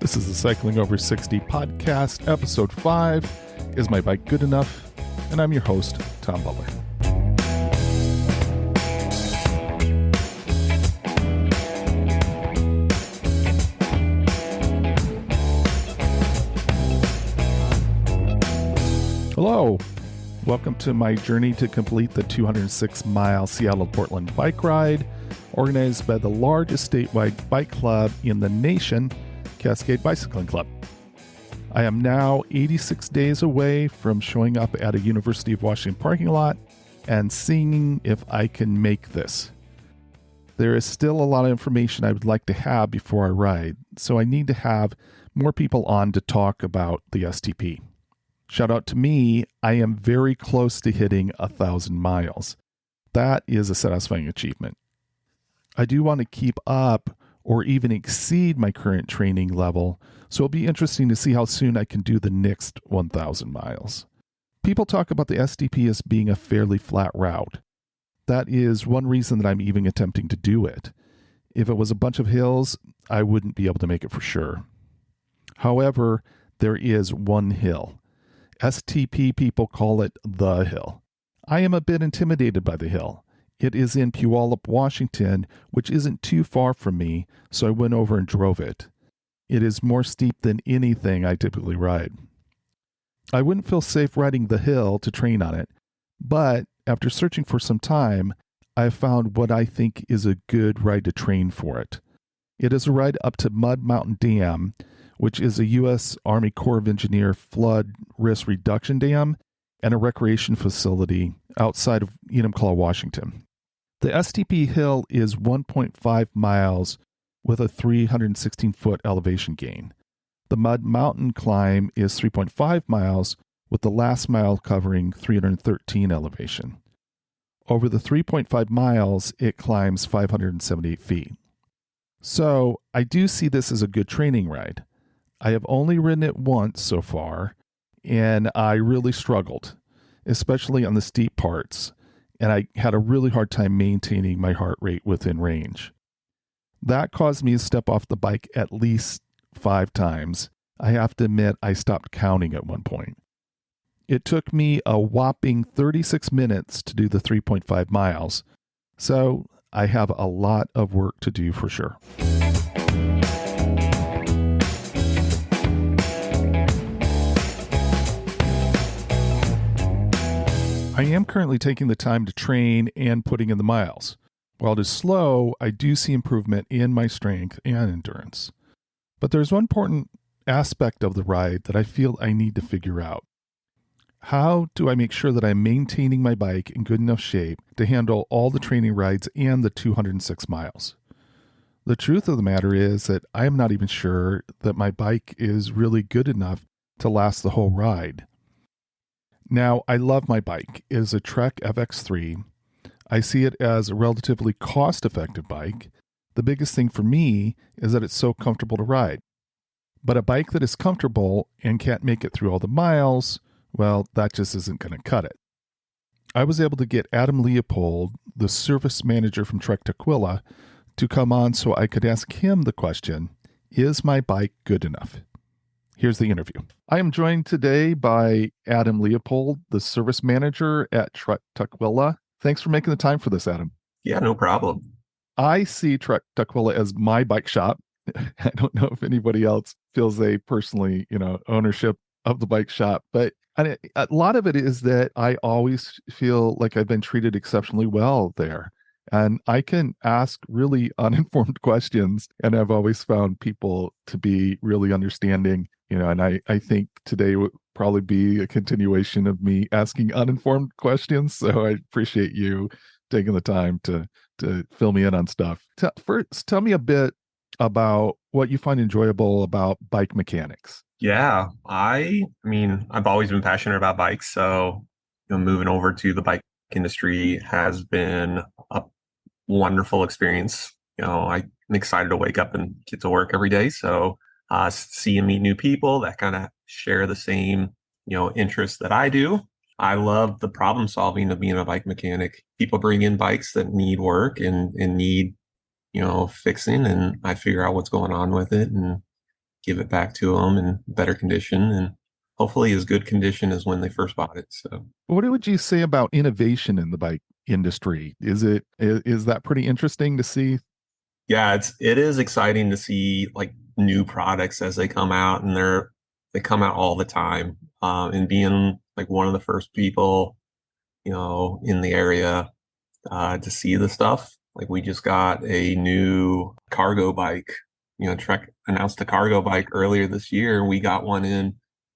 This is the Cycling Over 60 podcast, episode 5, Is My Bike Good Enough? And I'm your host, Tom Butler. Hello. Welcome to my journey to complete the 206-mile Seattle-Portland bike ride, organized by the largest statewide bike club in the nation, Cascade Bicycling Club. I am now 86 days away from showing up at a University of Washington parking lot and seeing if I can make this. There is still a lot of information I would like to have before I ride, so I need to have more people on to talk about the STP. Shout out to me, I am very close to hitting 1,000 miles. That is a satisfying achievement. I do want to keep up or even exceed my current training level, so it'll be interesting to see how soon I can do the next 1,000 miles. People talk about the STP as being a fairly flat route. That is one reason that I'm even attempting to do it. If it was a bunch of hills, I wouldn't be able to make it for sure. However, there is one hill. STP people call it the hill. I am a bit intimidated by the hill. It is in Puyallup, Washington, which isn't too far from me, so I went over and drove it. It is more steep than anything I typically ride. I wouldn't feel safe riding the hill to train on it, but after searching for some time, I have found what I think is a good ride to train for it. It is a ride up to Mud Mountain Dam, which is a U.S. Army Corps of Engineers flood risk reduction dam and a recreation facility outside of Enumclaw, Washington. The STP hill is 1.5 miles with a 316-foot elevation gain. The Mud Mountain climb is 3.5 miles with the last mile covering 313 elevation. Over the 3.5 miles, it climbs 578 feet. So I do see this as a good training ride. I have only ridden it once so far, and I really struggled, especially on the steep parts, and I had a really hard time maintaining my heart rate within range. That caused me to step off the bike at least 5 times. I have to admit, I stopped counting at one point. It took me a whopping 36 minutes to do the 3.5 miles, so I have a lot of work to do for sure. I am currently taking the time to train and putting in the miles. While it is slow, I do see improvement in my strength and endurance. But there's one important aspect of the ride that I feel I need to figure out. How do I make sure that I'm maintaining my bike in good enough shape to handle all the training rides and the 206 miles? The truth of the matter is that I am not even sure that my bike is really good enough to last the whole ride. Now, I love my bike. It is a Trek FX3. I see it as a relatively cost-effective bike. The biggest thing for me is that it's so comfortable to ride. But a bike that is comfortable and can't make it through all the miles, well, that just isn't going to cut it. I was able to get Adam Leopold, the service manager from Trek Tukwila, to come on so I could ask him the question, is my bike good enough? Here's the interview. I am joined today by Adam Leopold, the service manager at Trek Tukwila. Thanks for making the time for this, Adam. Yeah, no problem. I see Trek Tukwila as my bike shop. I don't know if anybody else feels they personally, ownership of the bike shop, but a lot of it is that I always feel like I've been treated exceptionally well there. And I can ask really uninformed questions, and I've always found people to be really understanding. And I think today would probably be a continuation of me asking uninformed questions. So I appreciate you taking the time to fill me in on stuff. First, tell me a bit about what you find enjoyable about bike mechanics. Yeah, I mean, I've always been passionate about bikes. So, moving over to the bike industry has been a wonderful experience. I'm excited to wake up and get to work every day. So, see and meet new people that kind of share the same, interests that I do. I love the problem solving of being a bike mechanic. People bring in bikes that need work and need, fixing, and I figure out what's going on with it and give it back to them in better condition and hopefully as good condition as when they first bought it. So What would you say about innovation in the bike industry? Is that pretty interesting to see? yeah, it is exciting to see like new products as they come out, and they come out all the time. And being like one of the first people, in the area to see the stuff. Like we just got a new cargo bike. Trek announced a cargo bike earlier this year, and we got one in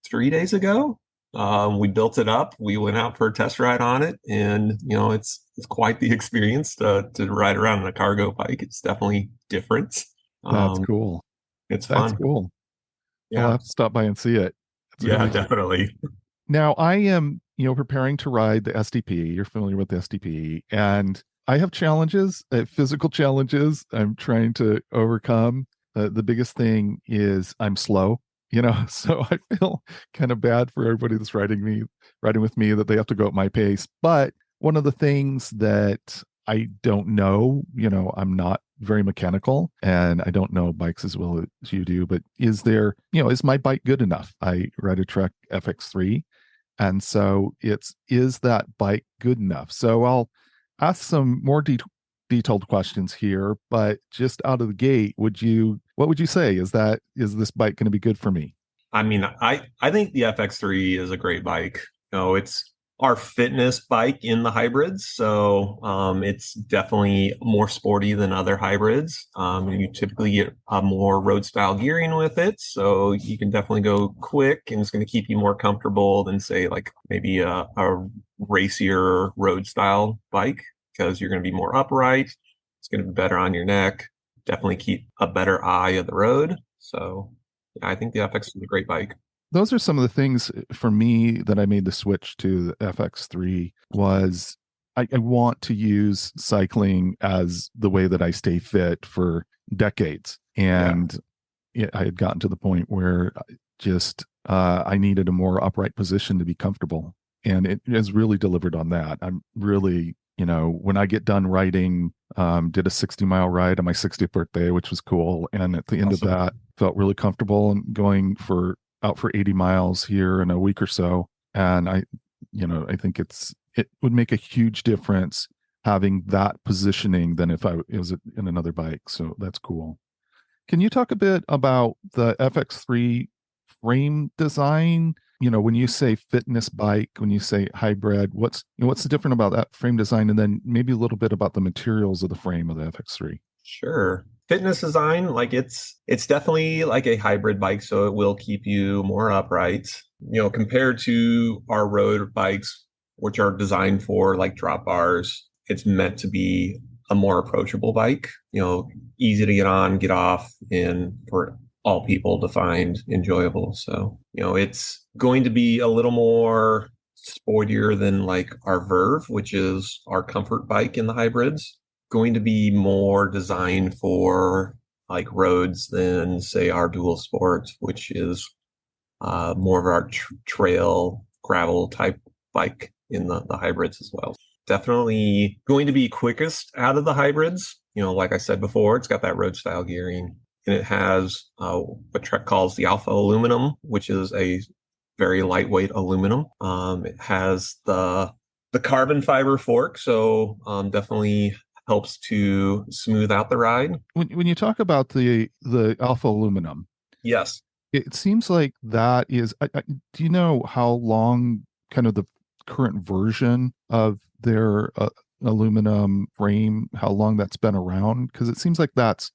3 days ago. We built it up. We went out for a test ride on it, and it's quite the experience to ride around on a cargo bike. It's definitely different. That's Um, cool. it's That's fun. cool. I'll Yeah, have to stop by and see it. It's yeah, really cool. definitely. Now I am, preparing to ride the SDP. You're familiar with the SDP, and I have challenges, physical challenges I'm trying to overcome. The biggest thing is I'm slow, so I feel kind of bad for everybody that's riding with me that they have to go at my pace. But one of the things that I don't know, I'm not very mechanical and I don't know bikes as well as you do, but is my bike good enough? I ride a Trek FX3, and so is that bike good enough? So I'll ask some more detailed questions here, but just out of the gate, what would you say? Is this bike going to be good for me? I mean, I think the FX3 is a great bike. It's our fitness bike in the hybrids, so it's definitely more sporty than other hybrids. You typically get a more road style gearing with it, so you can definitely go quick, and it's going to keep you more comfortable than say like maybe a racier road style bike because you're going to be more upright. It's going to be better on your neck. Definitely keep a better eye of the road. So yeah, I think the FX is a great bike. Those are some of the things for me that I made the switch to the FX3 was I want to use cycling as the way that I stay fit for decades. Yeah, And I had gotten to the point where I needed a more upright position to be comfortable. And it has really delivered on that. I'm really, when I get done riding, did a 60-mile ride on my 60th birthday, which was cool. And at the end of awesome. that, felt really comfortable and going out for 80 miles here in a week or so. And I think it would make a huge difference having that positioning than if it was in another bike. So that's cool. Can you talk a bit about the FX3 frame design? When you say fitness bike, when you say hybrid, what's the different about that frame design, and then maybe a little bit about the materials of the frame of the FX3? Sure. Fitness design, like it's definitely like a hybrid bike, so it will keep you more upright. Compared to our road bikes, which are designed for like drop bars, it's meant to be a more approachable bike, easy to get on, get off, and for all people to find enjoyable. So, it's going to be a little more sportier than like our Verve, which is our comfort bike in the hybrids, going to be more designed for like roads than say our dual sport, which is more of our trail gravel type bike in the hybrids as well. Definitely going to be quickest out of the hybrids. Like I said before, it's got that road style gearing, and it has what Trek calls the alpha aluminum, which is a very lightweight aluminum. It has the carbon fiber fork, so definitely helps to smooth out the ride. When you talk about the alpha aluminum, Yes, it seems like that is. Do you know how long kind of the current version of their aluminum frame, how long that's been around? Because it seems like that's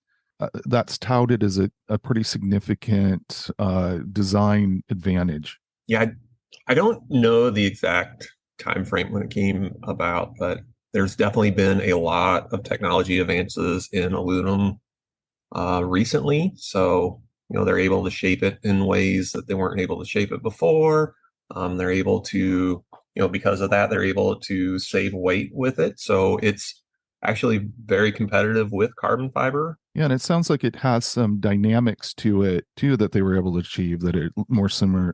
touted as a pretty significant design advantage. yeah, I don't know the exact time frame when it came about, but there's definitely been a lot of technology advances in aluminum recently. So, they're able to shape it in ways that they weren't able to shape it before. They're able to, because of that, they're able to save weight with it. So it's actually very competitive with carbon fiber. Yeah, and it sounds like it has some dynamics to it too that they were able to achieve that are more similar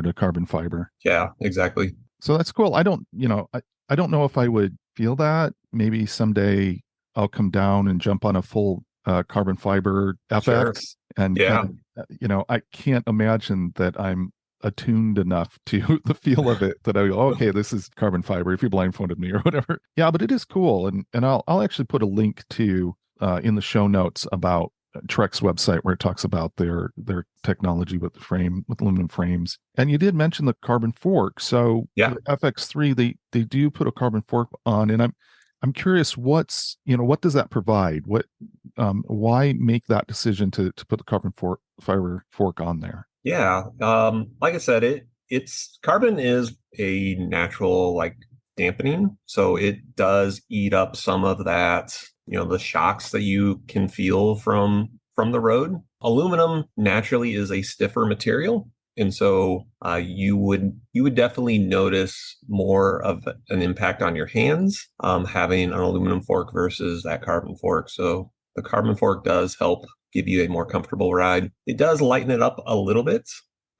to carbon fiber. Yeah, exactly. So that's cool. I don't know if I would feel that. Maybe someday I'll come down and jump on a full carbon fiber Sure. FX, and kind Yeah. of, I can't imagine that I'm attuned enough to the feel of it that I go, okay, this is carbon fiber if you blindfolded me or whatever. Yeah, but it is cool. And I'll actually put a link to in the show notes about Trek's website where it talks about their technology with the frame with aluminum frames. And you did mention the carbon fork. So Yeah. the FX3, they do put a carbon fork on, and I'm curious what does that provide? Why make that decision to put the carbon fiber fork on there? Yeah. Like I said, it's carbon is a natural like dampening. So it does eat up some of that, the shocks that you can feel from the road. Aluminum naturally is a stiffer material. And so you would definitely notice more of an impact on your hands having an aluminum fork versus that carbon fork. So the carbon fork does help give you a more comfortable ride. It does lighten it up a little bit.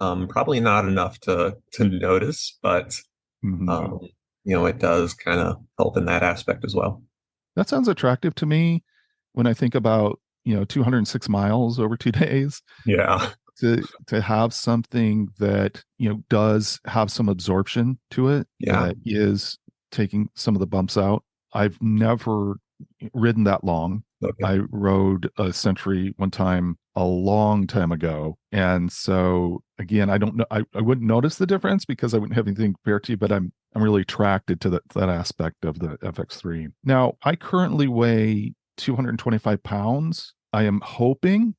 Probably not enough to notice, but Mhm. um, it does kind of help in that aspect as well. That sounds attractive to me when I think about 206 miles over 2 days. Yeah. To have something that does have some absorption to it, Yeah. that is taking some of the bumps out. I've never ridden that long. Okay. I rode a Century one time a long time ago, and so again, I don't know. I wouldn't notice the difference because I wouldn't have anything compared to you, but I'm really attracted to that aspect of the FX3. Now, I currently weigh 225 pounds. I am hoping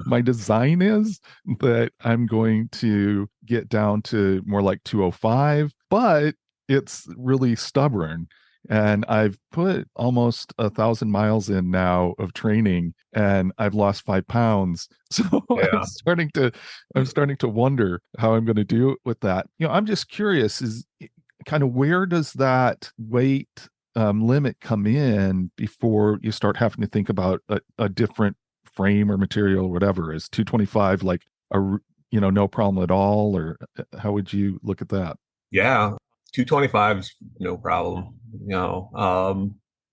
my design is that I'm going to get down to more like 205, but it's really stubborn. And I've put almost 1,000 miles in now of training, and I've lost 5 pounds. So Yeah. I'm starting to wonder how I'm going to do with that. I'm just curious, is kind of where does that weight limit come in before you start having to think about a different frame or material or whatever? Is 225 like no problem at all, or how would you look at that? Yeah. 225 is no problem.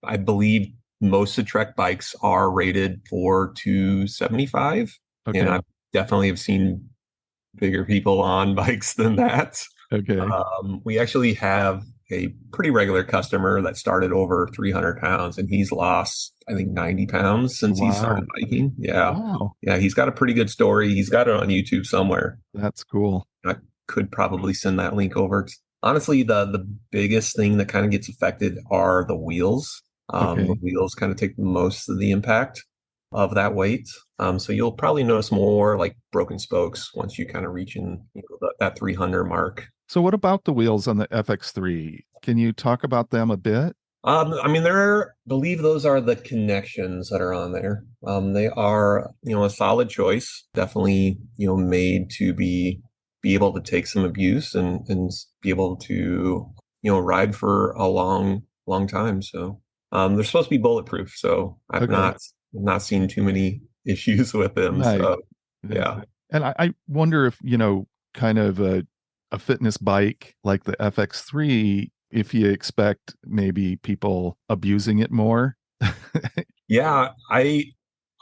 I believe most of Trek bikes are rated for 275, and Okay. I definitely have seen bigger people on bikes than that. Okay. We actually have a pretty regular customer that started over 300 pounds, and he's lost, I think, 90 pounds since he started Wow. biking. Yeah. Wow. Yeah. He's got a pretty good story. He's got it on YouTube somewhere. That's cool. I could probably send that link over. Honestly, the biggest thing that kind of gets affected are the wheels. The Okay. wheels kind of take most of the impact of that weight. So you'll probably notice more like broken spokes once you kind of reach in that 300 mark. So what about the wheels on the FX3? Can you talk about them a bit? I mean, believe those are the connections that are on there. They are, a solid choice. Definitely, made to be able to take some abuse and be able to, ride for a long, long time. So, they're supposed to be bulletproof. So Okay. I've not seen too many issues with them. Nice. So, Nice. yeah. And I wonder if, kind of a fitness bike like the FX3, if you expect maybe people abusing it more. Yeah, I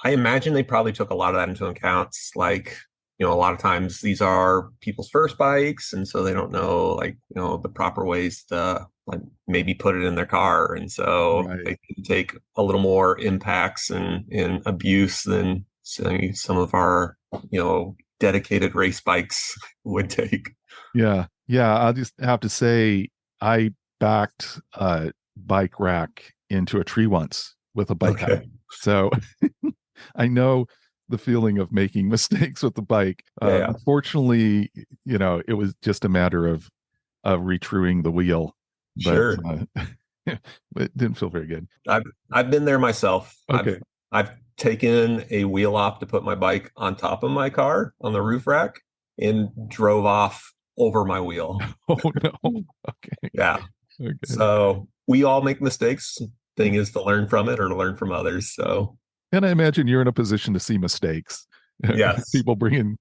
imagine they probably took a lot of that into account. Like, a lot of times these are people's first bikes, and so they don't know like, the proper ways to like maybe put it in their car. And so Right. they can take a little more impacts and abuse than say, some of our, dedicated race bikes would take. Yeah. Yeah. I'll just have to say, I backed a bike rack into a tree once with a bike pack. Okay. So I know the feeling of making mistakes with the bike. Yeah, Unfortunately, it was just a matter of retruing the wheel, but sure. it didn't feel very good. I've been there myself. Okay. I've taken a wheel off to put my bike on top of my car on the roof rack and drove off over my wheel. Oh no. Okay. Yeah. Okay. So we all make mistakes. Thing is to learn from it or to learn from others. So And I imagine you're in a position to see mistakes. yes. People bringing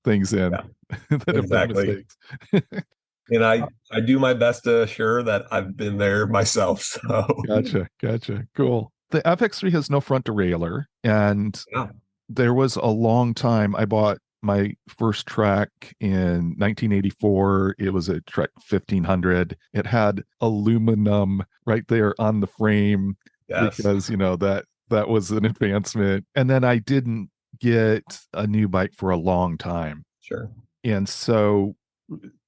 things in Yeah, that have been exactly. mistakes. And I do my best to assure that I've been there myself. So Gotcha. Gotcha. Cool. the FX3 has no front derailleur, and Yeah, there was a long time I bought my first Trek in 1984. It was a Trek 1500. It had aluminum right there on the frame yes, because, that was an advancement. And then I didn't get a new bike for a long time. sure. And so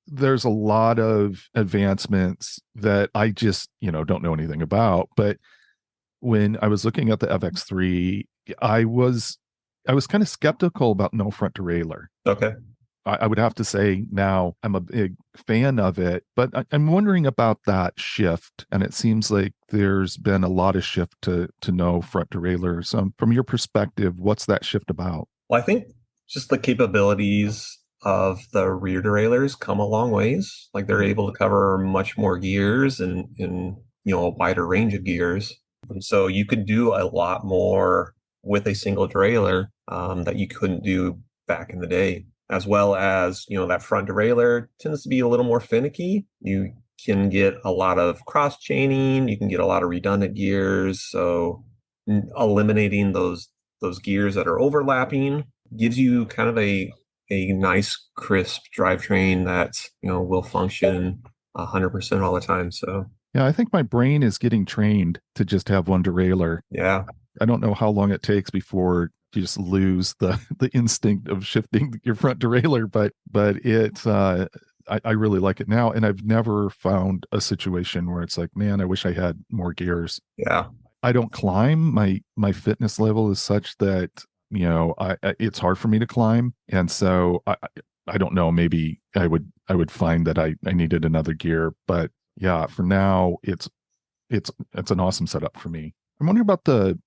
there's a lot of advancements that I just, don't know anything about. But when I was looking at the FX3, I was I was kind of skeptical about no front derailleur. Okay. I would have to say now I'm a big fan of it, but I'm wondering about that shift. And it seems like there's been a lot of shift to no front derailleur. So from your perspective, what's that shift about? Well, I think just the capabilities of the rear derailleurs come a long ways. Like they're able to cover much more gears and in a wider range of gears. And so you could do a lot more with a single derailleur that you couldn't do back in the day. As well as, that front derailleur tends to be a little more finicky. You can get a lot of cross chaining. You can get a lot of redundant gears. So eliminating those gears that are overlapping gives you kind of a nice crisp drivetrain that will function 100% all the time. So Yeah, I think my brain is getting trained to just have one derailleur. yeah, I don't know how long it takes before you just lose the instinct of shifting your front derailleur, but I really like it now, and I've never found a situation where it's like, man, I wish I had more gears. yeah, I don't climb. My fitness level is such that it's hard for me to climb, and so I don't know. Maybe I would find that I needed another gear, but yeah, for now it's an awesome setup for me. I'm wondering about the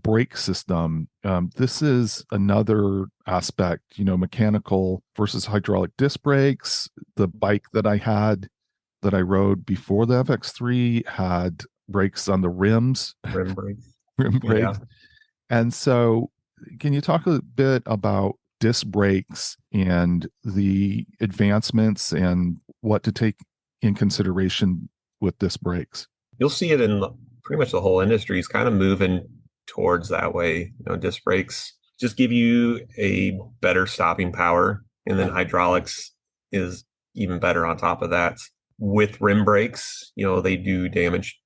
brake system. This is another aspect, mechanical versus hydraulic disc brakes. The bike that I rode before the FX3 had brakes on the rims, rim brakes. rim Yeah. brakes. And so, can you talk a bit about disc brakes and the advancements and what to take in consideration with disc brakes? You'll see it in pretty much the whole industry is kind of moving towards that way. Disc brakes just give you a better stopping power, and then hydraulics is even better on top of that. With rim brakes, they do damage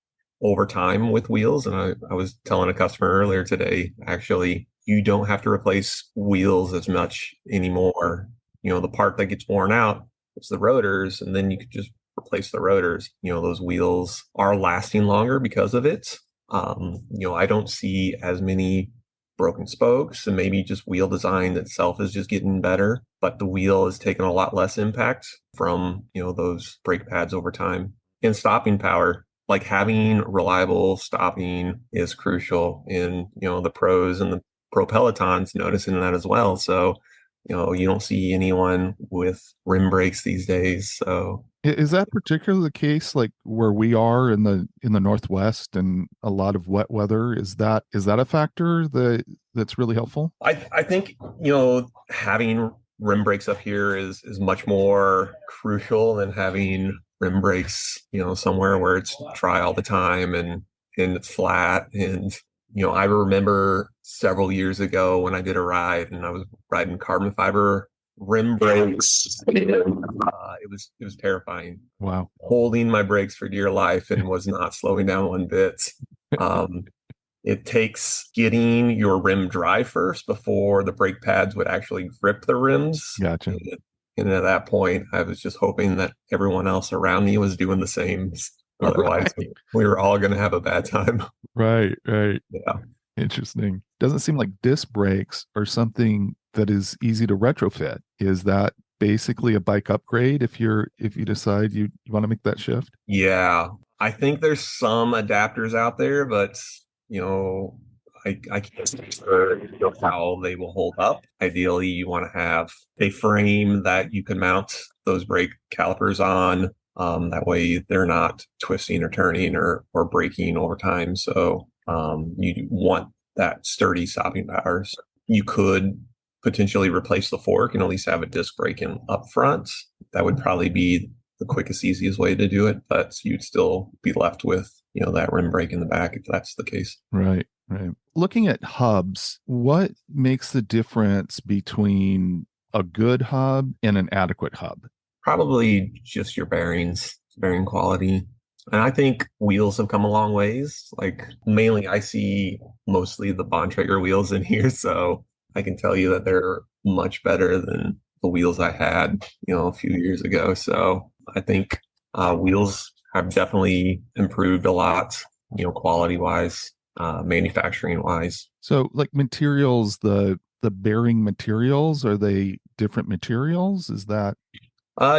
over time with wheels. And I was telling a customer earlier today, actually, you don't have to replace wheels as much anymore. The part that gets worn out is the rotors, and then you could just replace the rotors. Those wheels are lasting longer because of it. I don't see as many broken spokes, and maybe just wheel design itself is just getting better, but the wheel is taking a lot less impact from, those brake pads over time. And stopping power, like having reliable stopping is crucial in, the pros and the pro pelotons noticing that as well. So, you don't see anyone with rim brakes these days. So Is that particularly the case, like where we are in the Northwest and a lot of wet weather? Is that a factor that's really helpful? I think, having rim brakes up here is much more crucial than having rim brakes, somewhere where it's dry all the time and it's flat. And, I remember several years ago when I did a ride and I was riding carbon fiber rim brakes. It was terrifying. Wow. Holding my brakes for dear life and was not slowing down one bit. Um, it takes getting your rim dry first before the brake pads would actually grip the rims. Gotcha. And at that point, I was just hoping that everyone else around me was doing the same. Otherwise, Right. we were all going to have a bad time. Right. Yeah. Interesting. Doesn't seem like disc brakes are something that is easy to retrofit. Is that basically a bike upgrade if you decide you want to make that shift? Yeah. I think there's some adapters out there, but, I can't speak for how they will hold up. Ideally, you want to have a frame that you can mount those brake calipers on. That way they're not twisting or turning or breaking over time. So you want that sturdy stopping power. So you could potentially replace the fork and at least have a disc brake in up front. That would probably be the quickest, easiest way to do it, but you'd still be left with, that rim brake in the back if that's the case. Right. Right. Looking at hubs, what makes the difference between a good hub and an adequate hub? Probably just your bearings, bearing quality. And I think wheels have come a long ways. Like mainly I see mostly the Bontrager wheels in here, so I can tell you that they're much better than the wheels I had, a few years ago. So I think wheels have definitely improved a lot, quality wise, manufacturing wise. So, like materials, the bearing materials, are they different materials? Is that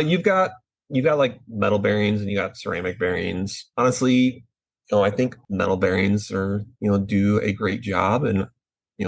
You've got like metal bearings and you got ceramic bearings. Honestly, I think metal bearings are, do a great job. And,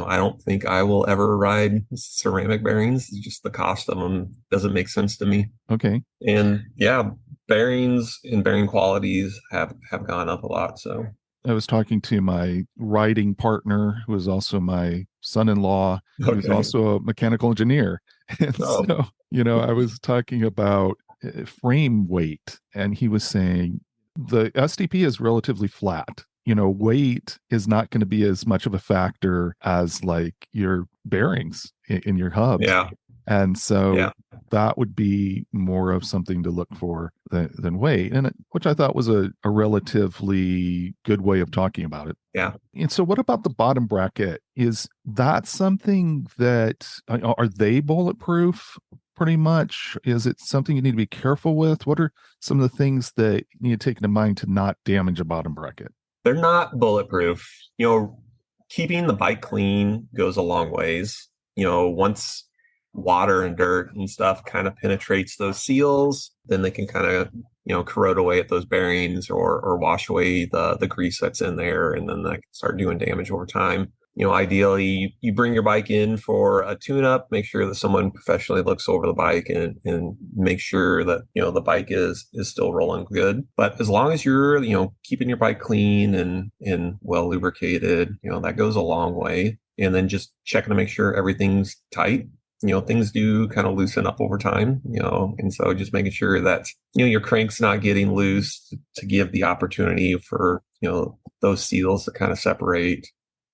I don't think I will ever ride ceramic bearings. Just the cost of them doesn't make sense to me. okay? And yeah, bearings and bearing qualities have gone up a lot. So I was talking to my riding partner, who is also my son-in-law, who's okay. also a mechanical engineer. And Oh, so, I was talking about frame weight, and he was saying the SDP is relatively flat. Weight is not going to be as much of a factor as like your bearings in your hubs. yeah, And so yeah, that would be more of something to look for than weight, which I thought was a relatively good way of talking about it. yeah. And so, what about the bottom bracket? Is that something that are they bulletproof? Pretty much, is it something you need to be careful with? What are some of the things that you need to take into mind to not damage a bottom bracket? They're not bulletproof. Keeping the bike clean goes a long ways. Once water and dirt and stuff kind of penetrates those seals, then they can kind of, corrode away at those bearings or wash away the grease that's in there, and then that can start doing damage over time. Ideally, you bring your bike in for a tune-up, make sure that someone professionally looks over the bike and make sure that, the bike is still rolling good. But as long as you're, keeping your bike clean and well lubricated, that goes a long way. And then just checking to make sure everything's tight. Things do kind of loosen up over time, and so just making sure that, your crank's not getting loose to give the opportunity for, those seals to kind of separate,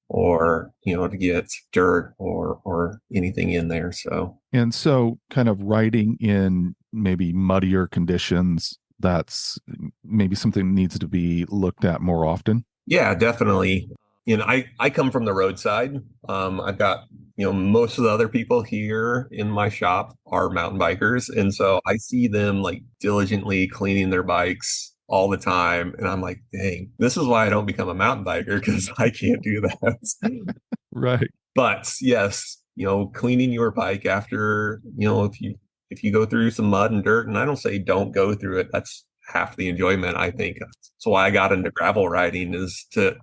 or to get dirt or anything in there. So And so, kind of riding in maybe muddier conditions, that's maybe something that needs to be looked at more often. yeah, definitely. I come from the roadside. I've got, most of the other people here in my shop are mountain bikers, and so I see them like diligently cleaning their bikes all the time, and I'm like, dang, this is why I don't become a mountain biker, because I can't do that. Right. But yes, cleaning your bike after, if you go through some mud and dirt, and I don't say don't go through it. That's half the enjoyment, I think. That's why I got into gravel riding, is to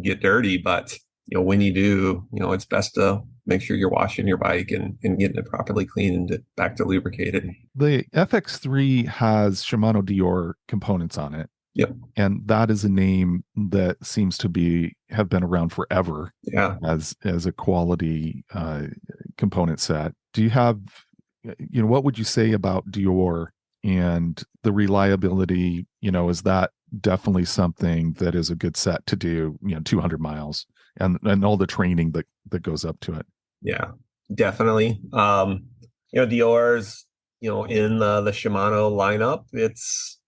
get dirty. But, when you do, it's best to make sure you're washing your bike and getting it properly cleaned and back to lubricated. The FX3 has Shimano Dior components on it. Yep. And that is a name that seems to have been around forever Yeah. as a quality component set. Do you have, what would you say about Dior and the reliability? Is that definitely something that is a good set to do, 200 miles and all the training that goes up to it? Yeah, definitely. Dior's, in the Shimano lineup, it's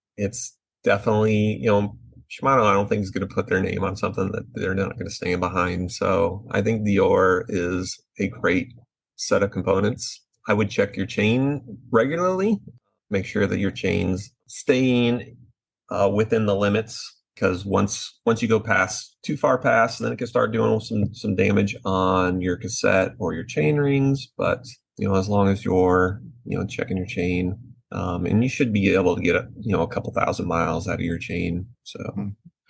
definitely, Shimano, I don't think is going to put their name on something that they're not going to stand behind. So I think Dior is a great set of components. I would check your chain regularly, make sure that your chain's staying within the limits, because once you go too far past, then it can start doing some damage on your cassette or your chain rings. But as long as you're checking your chain, and you should be able to get a couple thousand miles out of your chain. So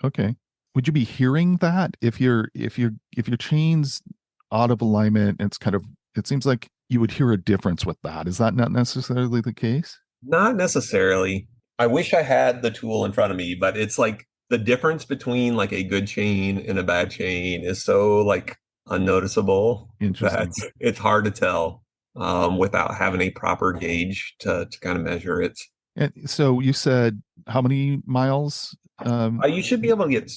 Okay. Would you be hearing that if your chain's out of alignment? It seems like you would hear a difference with that. Is that not necessarily the case? not necessarily. I wish I had the tool in front of me, but it's like the difference between like a good chain and a bad chain is so like unnoticeable that Interesting. it's hard to tell without having a proper gauge to kind of measure it. And so you said how many miles You should be able to get,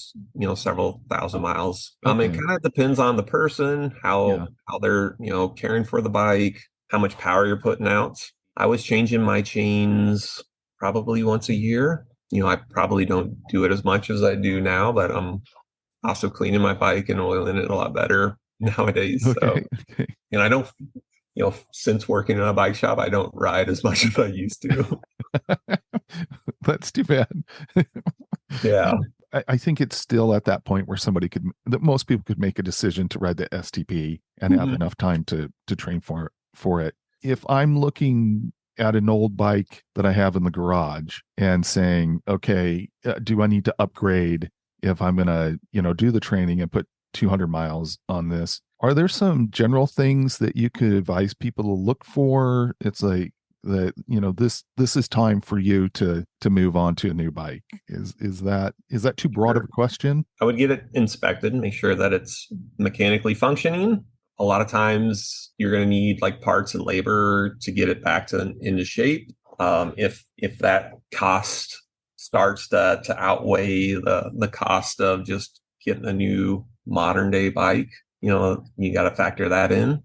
several thousand miles. It Okay. kind of depends on the person, Yeah. how they're, caring for the bike, how much power you're putting out. I was changing my chains probably once a year. I probably don't do it as much as I do now, but I'm also cleaning my bike and oiling it a lot better nowadays. So, Okay. Okay. and I don't, since working in a bike shop, I don't ride as much as I used to. That's too bad. Yeah. I think it's still at that point where that most people could make a decision to ride the STP and have Mhm. enough time to train for it. If I'm looking at an old bike that I have in the garage and saying, okay, do I need to upgrade if I'm going to, do the training and put 200 miles on this? Are there some general things that you could advise people to look for? It's like that, this is time for you to move on to a new bike. Is that too broad of Sure. a question? I would get it inspected and make sure that it's mechanically functioning. A lot of times you're going to need like parts and labor to get it back into shape. If that cost starts to outweigh the cost of just getting a new modern day bike, you got to factor that in.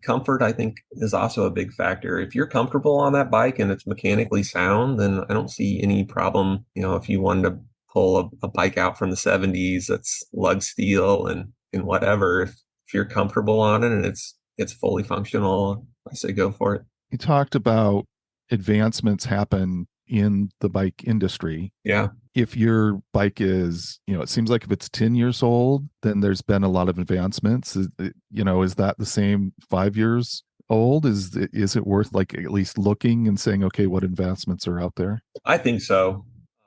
Comfort, I think, is also a big factor. If you're comfortable on that bike and it's mechanically sound, then I don't see any problem. If you wanted to pull a bike out from the 70s that's lug steel and whatever, if you're comfortable on it and it's fully functional, I say go for it. You talked about advancements happen in the bike industry. Yeah. If your bike is, it seems like if it's 10 years old, then there's been a lot of advancements. Is that the same 5 years old? Is it worth like at least looking and saying, okay, what advancements are out there? I think so.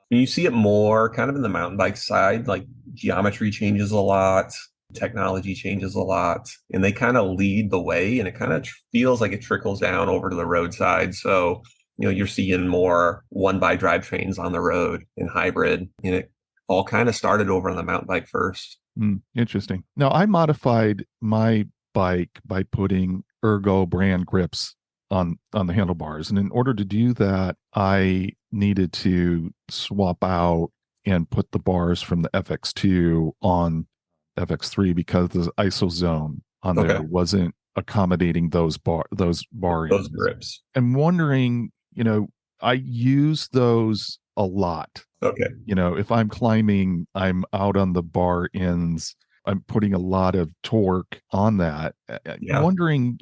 You see it more kind of in the mountain bike side, like geometry changes a lot, technology changes a lot, and they kind of lead the way, and it kind of feels like it trickles down over to the roadside. So, you're seeing more one by drivetrains on the road and hybrid, and it all kind of started over on the mountain bike first. Interesting. Now, I modified my bike by putting Ergo brand grips on the handlebars, and in order to do that, I needed to swap out and put the bars from the FX2 on FX3 because the ISO zone on there Okay. wasn't accommodating those bar Those ends. grips. I'm wondering, I use those a lot. Okay. If I'm climbing, I'm out on the bar ends. I'm putting a lot of torque on that. I'm Yeah. wondering,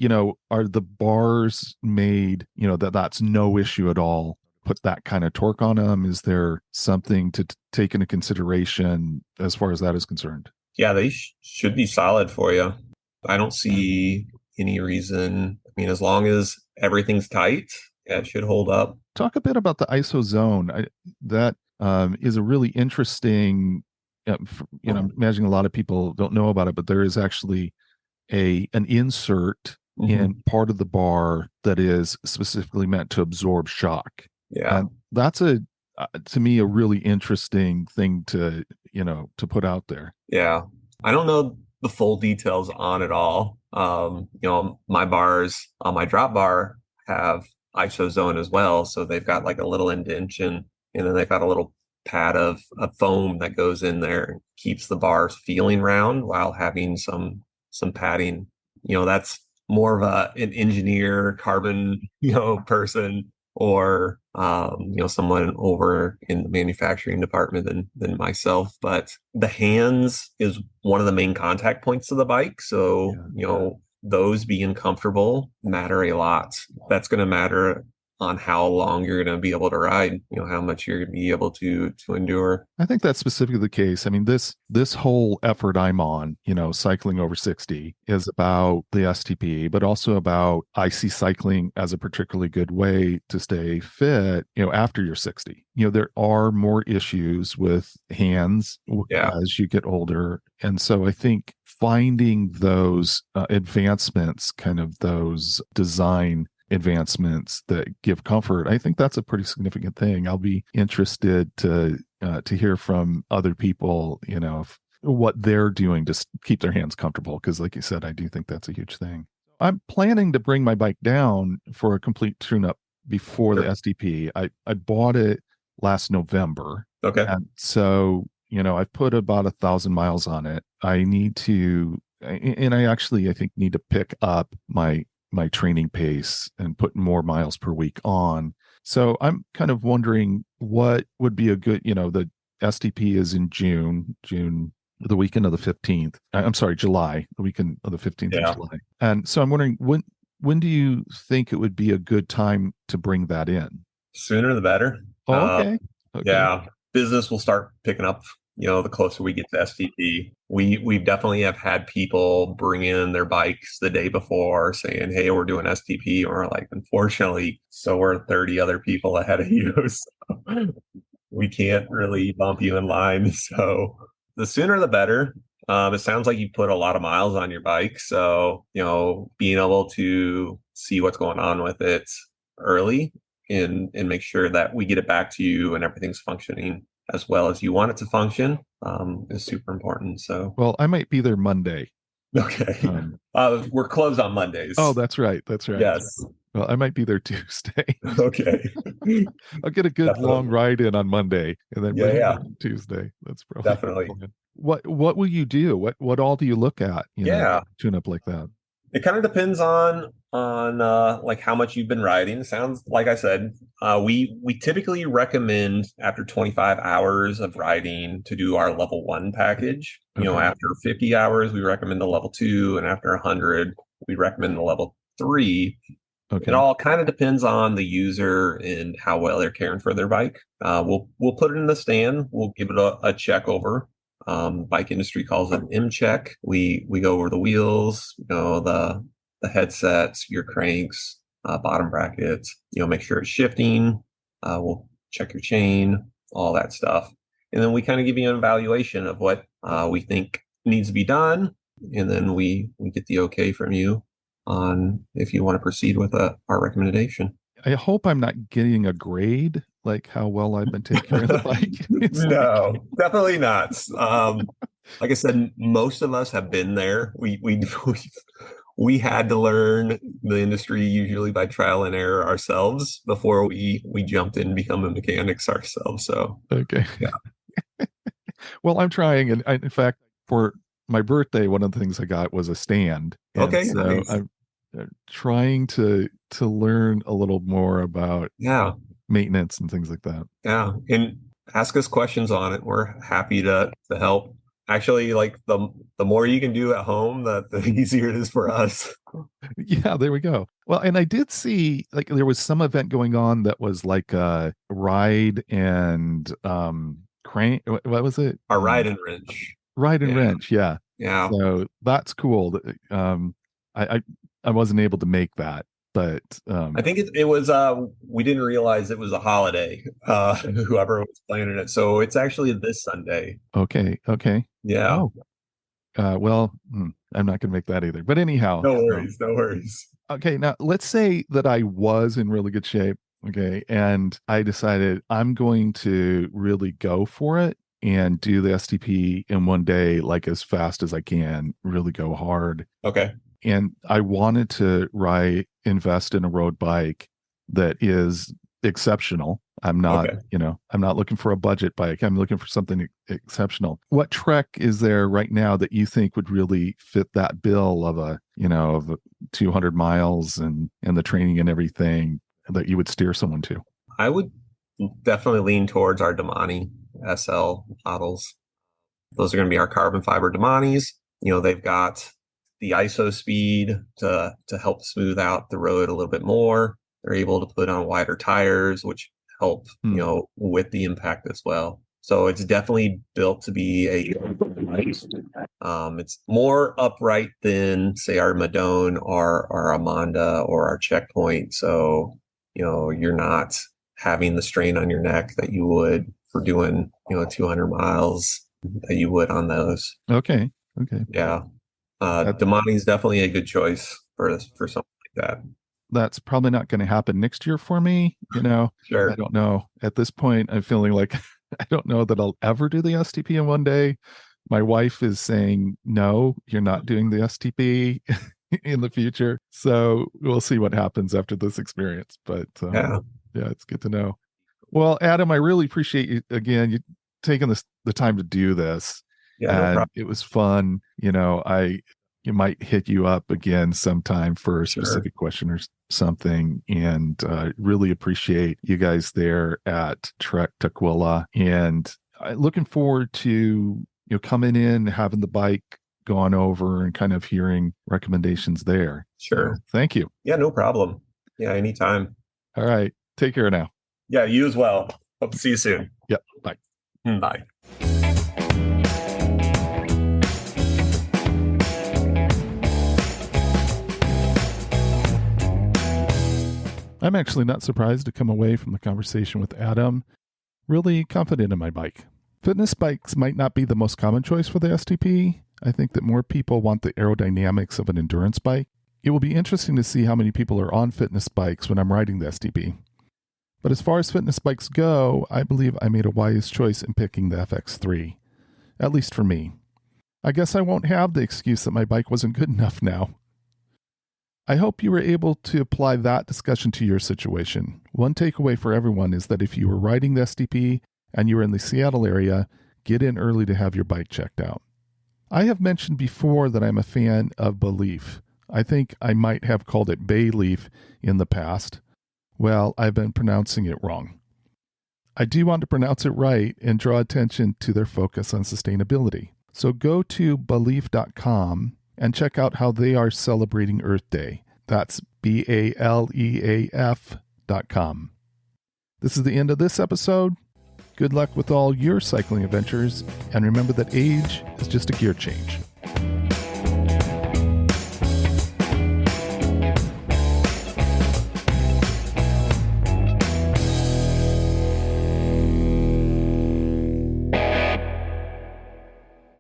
are the bars made, that's no issue at all? Put that kind of torque on them. Is there something to take into consideration as far as that is concerned? Yeah, they should be solid for you. I don't see any reason. I mean, as long as everything's tight, yeah, it should hold up. Talk a bit about the ISO zone. That is a really interesting. I'm imagining a lot of people don't know about it, but there is actually an insert in Hmm. part of the bar that is specifically meant to absorb shock, Yeah. and that's to me a really interesting thing to put out there. Yeah. I don't know the full details on it all. My bars on my drop bar have ISO zone as well. So they've got like a little indentation and then they've got a little pad of foam that goes in there and keeps the bars feeling round while having some padding. That's more of an engineer carbon, person or someone over in the manufacturing department than myself. But the hands is one of the main contact points of the bike. So, Yeah. those being comfortable matter a lot. That's going to matter on how long you're going to be able to ride, how much you're going to be able to endure. I think that's specifically the case. I mean, this whole effort I'm on, cycling over 60, is about the STP, but also about I see cycling as a particularly good way to stay fit, after you're 60. There are more issues with hands Yeah. as you get older. And so I think finding those advancements, kind of those design advancements that give comfort, I think that's a pretty significant thing. I'll be interested to hear from other people, what they're doing to keep their hands comfortable. Because, like you said, I do think that's a huge thing. I'm planning to bring my bike down for a complete tune-up before the Sure. SDP. I bought it last November, Okay. And so, I've put about 1,000 miles on it. And I actually, I think, need to pick up my training pace and put more miles per week on. So I'm kind of wondering what would be a good, the STP is in June, the weekend of the 15th. I'm sorry, July, the weekend of the 15th of Yeah. July. And so I'm wondering when do you think it would be a good time to bring that in? Sooner the better. Oh, okay. Okay. Yeah, business will start picking up, the closer we get to STP. We definitely have had people bring in their bikes the day before saying, "Hey, we're doing STP." And we're like, "Unfortunately, so are 30 other people ahead of you. So we can't really bump you in line." So the sooner the better. It sounds like you put a lot of miles on your bike. So, being able to see what's going on with it early and make sure that we get it back to you and everything's functioning as well as you want it to function is super important. So, Well, I might be there Monday. okay. Um, We're closed on oh, Mondays. that's right. That's right. Yes. Well, I might be there Tuesday. Okay. I'll get a good long Definitely. ride in on Monday and then Yeah, bring it yeah, back on Tuesday. That's probably the definitely. plan. What will you do? What all do you look at in a Yeah. tune up like that? It kind of depends on like how much you've been riding. Sounds like I said, we typically recommend after 25 hours of riding to do our level 1 package. Okay. After 50 hours, we recommend the level 2, and after 100, we recommend the level 3. It Okay. all kind of depends on the user and how well they're caring for their bike. We'll put it in the stand. We'll give it a check over. Bike industry calls it M check. We go over the wheels, the headsets, your cranks, bottom brackets. Make sure it's shifting. We'll check your chain, all that stuff, and then we kind of give you an evaluation of what we think needs to be done, and then we get the okay from you on if you want to proceed with our recommendation. I hope I'm not getting a grade like how well I've been taking care of the bike. It's like, No, definitely not. Like I said, most of us have been there. We had to learn the industry usually by trial and error ourselves before we jumped in and become a mechanics ourselves. So okay. yeah. Well, I'm trying, and in fact, for my birthday, one of the things I got was a stand, and Okay, so nice. I'm trying to learn a little more about Yeah, maintenance and things like that. yeah. And ask us questions on it. We're happy to help. Actually, like the more you can do at home, the easier it is for us. Yeah, there we go. Well, and I did see like there was some event going on that was like a ride and crane. What was it? Our ride and wrench. Ride and Yeah, wrench. Yeah. yeah. So that's cool. I I wasn't able to make that, but I think it was we didn't realize it was a holiday, whoever was planning it. So it's actually this Sunday. okay, okay. Yeah. Oh, well, I'm not going to make that either. But anyhow, No worries, no worries. okay. Now let's say that I was in really good shape. Okay, and I decided I'm going to really go for it and do the STP in one day, like as fast as I can, really go hard. Okay. And I wanted to invest in a road bike that is exceptional. Okay. I'm not looking for a budget bike. I'm looking for something exceptional. What Trek is there right now that you think would really fit that bill of of 200 miles and the training and everything that you would steer someone to? I would definitely lean towards our Domane SL models. Those are going to be our carbon fiber Domanes. They've got the ISO speed to help smooth out the road a little bit more. They're able to put on wider tires, which help, Hmm. with the impact as well. So it's definitely built to be it's more upright than say our Madone or our Amanda or our Checkpoint. So, you're not having the strain on your neck that you would for doing, 200 miles that you would on those. Okay. Okay. Yeah. That, Damani is definitely a good choice for something like that. that's probably not going to happen next year for me. I Sure. don't know. At this point, I'm feeling like I don't know that I'll ever do the STP in one day. My wife is saying, no, you're not doing the STP in the future. So we'll see what happens after this experience. But Yeah. yeah, it's good to know. Well, Adam, I really appreciate you again. You taking the time to do this. Yeah, no And problem. it was fun. You might hit you up again sometime for a Sure. specific question or something. And really appreciate you guys there at Trek Tukwila. And looking forward to coming in, having the bike gone over, and kind of hearing recommendations there. Sure. So, thank you. Yeah, no problem. Yeah, anytime. All right. Take care now. Yeah, you as well. Hope to see you soon. Yep. Bye. Bye. I'm actually not surprised to come away from the conversation with Adam really confident in my bike. Fitness bikes might not be the most common choice for the STP. I think that more people want the aerodynamics of an endurance bike. It will be interesting to see how many people are on fitness bikes when I'm riding the STP. But as far as fitness bikes go, I believe I made a wise choice in picking the FX3, at least for me. I guess I won't have the excuse that my bike wasn't good enough now. I hope you were able to apply that discussion to your situation. One takeaway for everyone is that if you were riding the STP and you were in the Seattle area, get in early to have your bike checked out. I have mentioned before that I'm a fan of Belief. I think I might have called it Bayleaf in the past. Well, I've been pronouncing it wrong. I do want to pronounce it right and draw attention to their focus on sustainability. So go to belief.com and check out how they are celebrating Earth Day. That's BALEAF.com. This is the end of this episode. Good luck with all your cycling adventures, and remember that age is just a gear change.